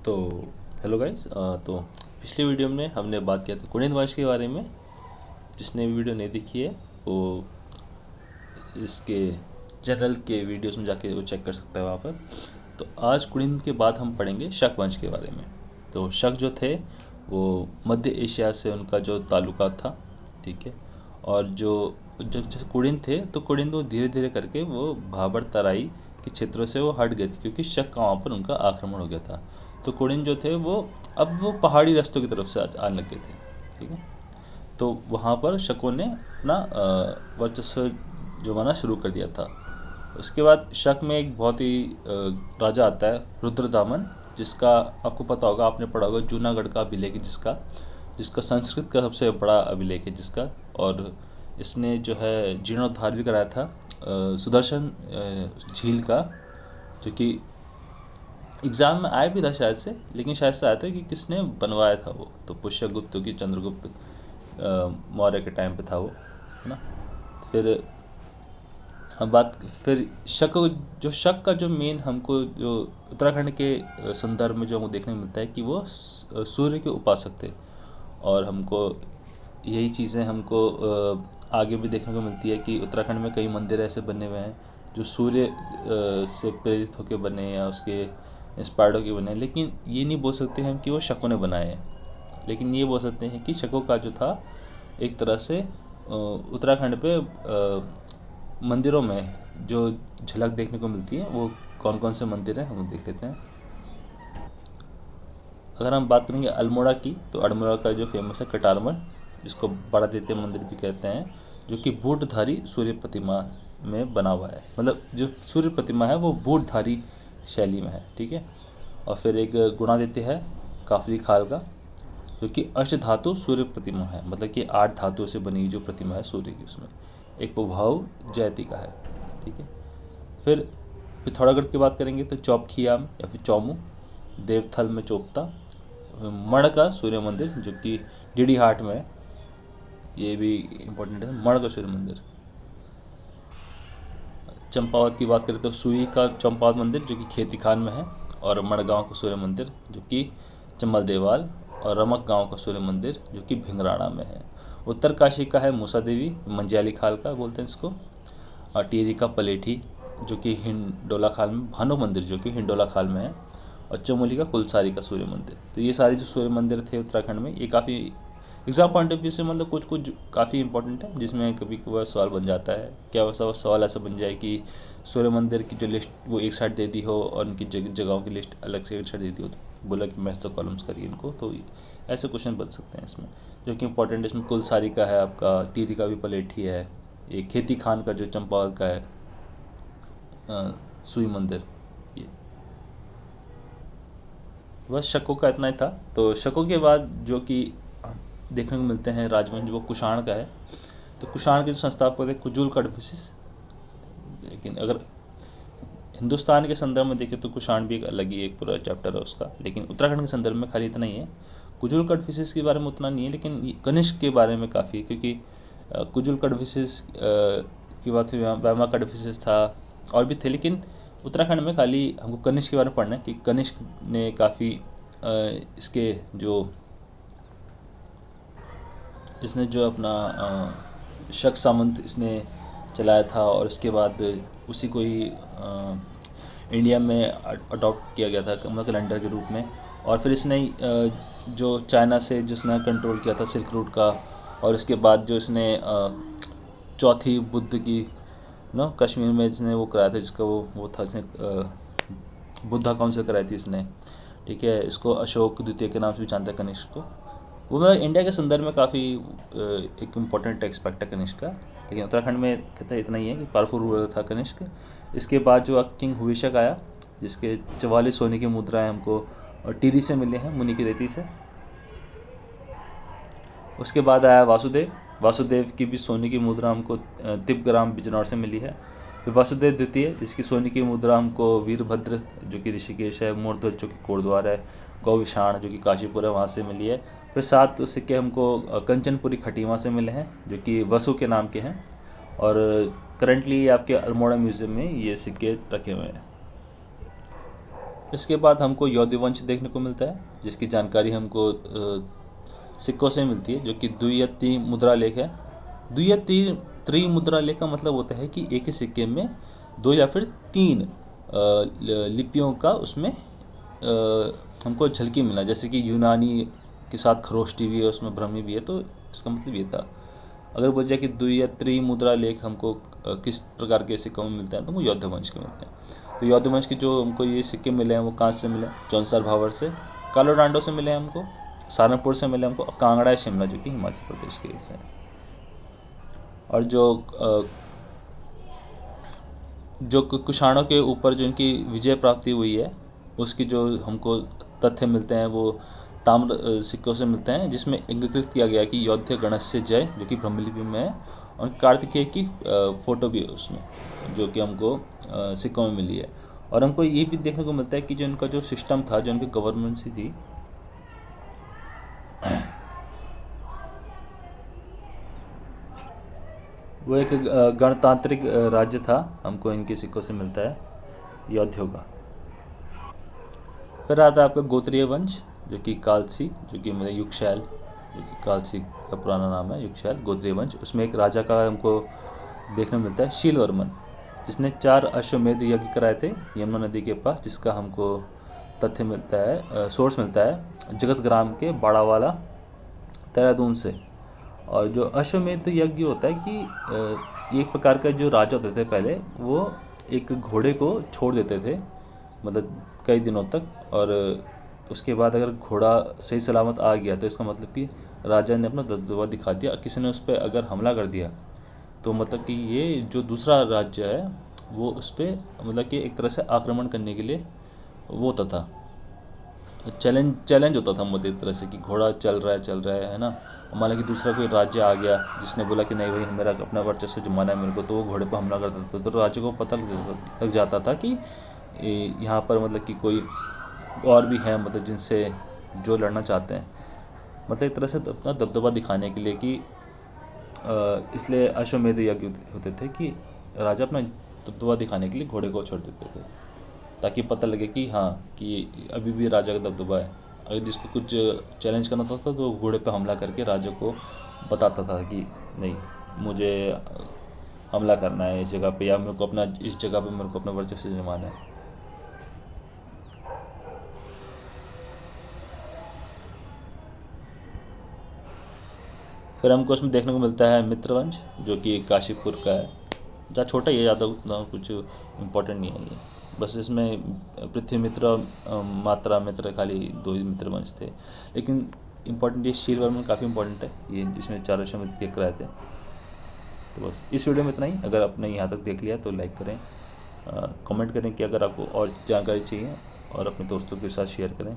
तो hello guys. तो पिछले वीडियो में हमने बात किया था कुनिंद वंश के बारे में। जिसने भी वीडियो नहीं देखी है वो इसके जनरल के वीडियोस में जाके वो चेक कर सकता है वहाँ पर। तो आज कुनिंद के बाद हम पढ़ेंगे शक वंश के बारे में। तो शक जो थे वो मध्य एशिया से उनका जो ताल्लुकात था, ठीक है। और जो जब जैसे कुनिंद थे तो कुनिंद वो धीरे धीरे करके वो भाबर तराई के क्षेत्रों से वो हट गए थे क्योंकि शक का वहाँ पर उनका आक्रमण हो गया था। तो कुनिंद जो थे वो अब वो पहाड़ी रास्तों की तरफ से आने लगे थे, ठीक है। तो वहाँ पर शकों ने अपना वर्चस्व जमाना शुरू कर दिया था। उसके बाद शक में एक बहुत ही राजा आता है रुद्रदामन, जिसका आपको पता होगा, आपने पढ़ा होगा जूनागढ़ का अभिलेख है जिसका जिसका संस्कृत का सबसे बड़ा अभिलेख है जिसका। और इसने जो है जीर्णोद्धार भी कराया था सुदर्शन झील का, जो कि एग्ज़ाम में आया भी था शायद से, लेकिन शायद से आया था कि किसने बनवाया था वो। तो पुष्यगुप्त की चंद्रगुप्त मौर्य के टाइम पे था वो, है ना। फिर हम बात फिर शक का जो मेन हमको जो उत्तराखंड के संदर्भ में जो हमको देखने को मिलता है कि वो सूर्य के उपासक थे। और हमको यही चीज़ें हमको आगे भी देखने को मिलती है कि उत्तराखंड में कई मंदिर ऐसे बने हुए हैं जो सूर्य से प्रेरित होकर बने या उसके इंस्पायर्ड होकर बने। लेकिन ये नहीं बोल सकते हम कि वो शकों ने बनाए हैं, लेकिन ये बोल सकते हैं कि शकों का जो था एक तरह से उत्तराखंड पे मंदिरों में जो झलक देखने को मिलती है वो कौन कौन से मंदिर हैं हम देख लेते हैं। अगर हम बात करेंगे अल्मोड़ा की, तो अल्मोड़ा का जो फेमस है कटारमल, जिसको बड़ा दैत्य मंदिर भी कहते हैं, जो कि बूटधारी सूर्य प्रतिमा में बना हुआ है। मतलब जो सूर्य प्रतिमा है वो बूटधारी शैली में है, ठीक है। और फिर एक गुणादित्य है काफरी खाल का, जो कि अष्टधातु सूर्य प्रतिमा है, मतलब कि 8 धातुओं से बनी जो प्रतिमा है सूर्य की, उसमें एक प्रभाव जयती का है, ठीक है। फिर पिथौरागढ़ की बात करेंगे तो चौपखियाम या फिर चौमू, देवथल में चोपता, मण का सूर्य मंदिर जो कि डीडी हाट में है, ये भी इम्पोर्टेंट है, मण का सूर्य मंदिर। चंपावत की बात करें तो सुई का चंपावत मंदिर जो कि खेती खान में है, और मड़गांव का सूर्य मंदिर जो कि चम्बल देवाल, और रमक गांव का सूर्य मंदिर जो कि भिंगराड़ा में है। उत्तरकाशी का है मूसा देवी मंजियाली खाल का बोलते हैं इसको, और टिहरी का पलेठी जो कि हिंडोला खाल में, भानु मंदिर जो कि हिंडोला खाल में है, और चमोली का कुलसारी का सूर्य मंदिर। तो ये सारे जो सूर्य मंदिर थे उत्तराखंड में, ये काफ़ी एग्ज़ाम पॉइंट ऑफ व्यू से मतलब कुछ कुछ काफ़ी इंपॉर्टेंट है, जिसमें कभी कभार सवाल बन जाता है। क्या वैसा सवाल ऐसा बन जाए कि सूर्य मंदिर की जो लिस्ट वो एक साइड दे दी हो और उनकी जगहों की लिस्ट अलग से एक साइड दे दी हो, तो बोला कि मैच द कॉलम्स करिए इनको, तो ऐसे क्वेश्चन बन सकते हैं इसमें, जो कि इंपॉर्टेंट है। इसमें कुलसारी का है आपका, टिहरी का भी पलेठी है, ये खेती खान का जो चंपावत का है सुई मंदिर, ये। तो बस शकों का इतना ही था। तो शकों के बाद जो कि देखने को मिलते हैं राजवंश, वो कुषाण का है। तो कुषाण के जो संस्थापक थे कुजुल कड़फिसिस। लेकिन अगर हिंदुस्तान के संदर्भ में देखें तो कुषाण भी एक अलग ही एक पूरा चैप्टर है उसका, लेकिन उत्तराखंड के संदर्भ में खाली इतना ही है। कुजुल कड़फिसिस के बारे में उतना नहीं है, लेकिन कनिष्क के बारे में काफ़ी है, क्योंकि कुजुल कड़फिसिस की बात फिर वैमा कड़फिसिस था और भी थे, लेकिन उत्तराखंड में खाली हमको कनिष्क के बारे में पढ़ना है कि कनिष्क ने काफ़ी इसके जो इसने जो अपना शक सामंत इसने चलाया था, और उसके बाद उसी को ही इंडिया में अडॉप्ट किया गया था मतलब कैलेंडर के रूप में। और फिर इसने जो चाइना से जिसने कंट्रोल किया था सिल्क रूट का, और उसके बाद जो इसने चौथी बुद्ध की कश्मीर में जिसने वो कराया था, जिसका वो था इसने बुद्धा काउंसिल कराई थी इसने, ठीक है। इसको अशोक द्वितीय के नाम से भी जानता है कनिष्क को। वो मैं इंडिया के संदर्भ में काफ़ी एक इम्पॉर्टेंट एस्पेक्ट है कनिष्क का, लेकिन उत्तराखंड में कहते इतना ही है कि पावरफुल रूलर था कनिष्क। इसके बाद जो किंग हुविशक आया, जिसके 44 सोने की मुद्राएं हमको टिहरी से मिले हैं, मुनि की रेती से। उसके बाद आया वासुदेव की भी सोने की मुद्रा हमको तिब्बग्राम बिजनौर से मिली है। फिर वासुदेव द्वितीय, जिसकी सोने की मुद्रा हमको वीरभद्र जो कि ऋषिकेश है, मूर्ध्वज जो कि कोटद्वार है, गौविशाण जो कि काशीपुर है वहाँ से मिली है। फिर 7 सिक्के हमको कंचनपुरी खटीमा से मिले हैं, जो कि वसु के नाम के हैं, और करंटली आपके अल्मोड़ा म्यूज़ियम में ये सिक्के रखे हुए हैं। इसके बाद हमको यौध्य वंश देखने को मिलता है, जिसकी जानकारी हमको सिक्कों से मिलती है, जो कि द्वियति मुद्रा लेख है। द्वियति त्रिमुद्रा लेख का मतलब होता है कि एक ही सिक्के में 2 या फिर 3 लिपियों का उसमें हमको झलकी मिला, जैसे कि यूनानी के साथ खरोष्टी भी है, उसमें ब्रह्मी भी है, तो इसका मतलब ये था। अगर बोल जाए कि द्वियत्रि मुद्रा लेख हमको किस प्रकार के सिक्कों में मिलते हैं, तो वो यौध्य वंश के मिलते हैं। तो यौध्य वंश के जो हमको ये सिक्के मिले हैं वो कहाँ से मिले? जौनसार भावर से, कालोडांडो से मिले हैं हमको, सहारनपुर से मिले हमको, कांगड़ा शिमला जो कि हिमाचल प्रदेश के हिस्से हैं। और जो कुषाणों के ऊपर जो इनकी विजय प्राप्ति हुई है, उसकी जो हमको तथ्य मिलते हैं वो ताम्र सिक्कों से मिलते हैं, जिसमें अंगीकृत किया गया कि यौध्य गणस्य जय, जो कि ब्रह्मलिपि में है, और कार्तिकेय की फोटो भी है उसमें, जो कि हमको सिक्कों में मिली है। और हमको ये भी देखने को मिलता है कि जो इनका जो सिस्टम था, जो इनकी गवर्नेंस थी, वो एक गणतांत्रिक राज्य था, हमको इनके सिक्कों से मिलता है यौध्यों का। फिर आता है आपका गोत्रीय वंश, जो कि कालसी, जो कि मतलब युगशैल, जो कि कालसी का पुराना नाम है, युगशैल गोत्रीय वंश। उसमें एक राजा का हमको देखने को मिलता है शीलवर्मन, जिसने 4 अश्वमेध यज्ञ कराए थे यमुना नदी के पास, जिसका हमको तथ्य मिलता है, सोर्स मिलता है जगत ग्राम के बाड़ावाला, देहरादून से। और जो अश्वमेध यज्ञ होता है कि एक प्रकार का जो राजा होते थे पहले, वो एक घोड़े को छोड़ देते थे मतलब कई दिनों तक, और उसके बाद अगर घोड़ा सही सलामत आ गया तो इसका मतलब कि राजा ने अपना दबदबा दिखा दिया। किसी ने उस पर अगर हमला कर दिया तो मतलब कि ये जो दूसरा राज्य है वो उस पर मतलब कि एक तरह से आक्रमण करने के लिए वो होता था, चैलेंज होता था मतलब एक तरह से कि घोड़ा चल रहा है ना। मान लो कि दूसरा कोई राज्य आ गया जिसने बोला कि नहीं भाई मेरा अपना वर्चस्व जमाना है मेरे को, तो वो घोड़े पर हमला कर देता था, तो राज्य को पता लग जाता था कि यहाँ पर मतलब कि कोई और भी है, मतलब जिनसे जो लड़ना चाहते हैं, मतलब एक तरह से अपना दबदबा दिखाने के लिए कि इसलिए अश्वमेध यज्ञ होते थे कि राजा अपना दबदबा दिखाने के लिए घोड़े को छोड़ देते थे, ताकि पता लगे कि हाँ कि अभी भी राजा का दबदबा है। अगर जिसको कुछ चैलेंज करना था तो घोड़े पे हमला करके राजा को बताता था कि नहीं मुझे हमला करना है इस जगह पे, या मेरे को अपना इस जगह पे मेरे को अपना वर्चस्व जमाना है। फिर हमको उसमें देखने को मिलता है मित्रवंश, जो कि काशीपुर का है, जहाँ छोटा ही है, ज़्यादा उतना कुछ इम्पोर्टेंट नहीं है ये। बस इसमें पृथ्वी मित्र और मात्रा मित्र खाली 2 ही मित्र वंश थे, लेकिन इम्पोर्टेंट ये शीलवर्मन काफ़ी इम्पोर्टेंट है ये, जिसमें 4 अश्वमेध के कराए थे। तो बस इस वीडियो में इतना ही। अगर आपने यहाँ तक देख लिया तो लाइक करें, कमेंट करें कि अगर आपको और जानकारी चाहिए, और अपने दोस्तों के साथ शेयर करें।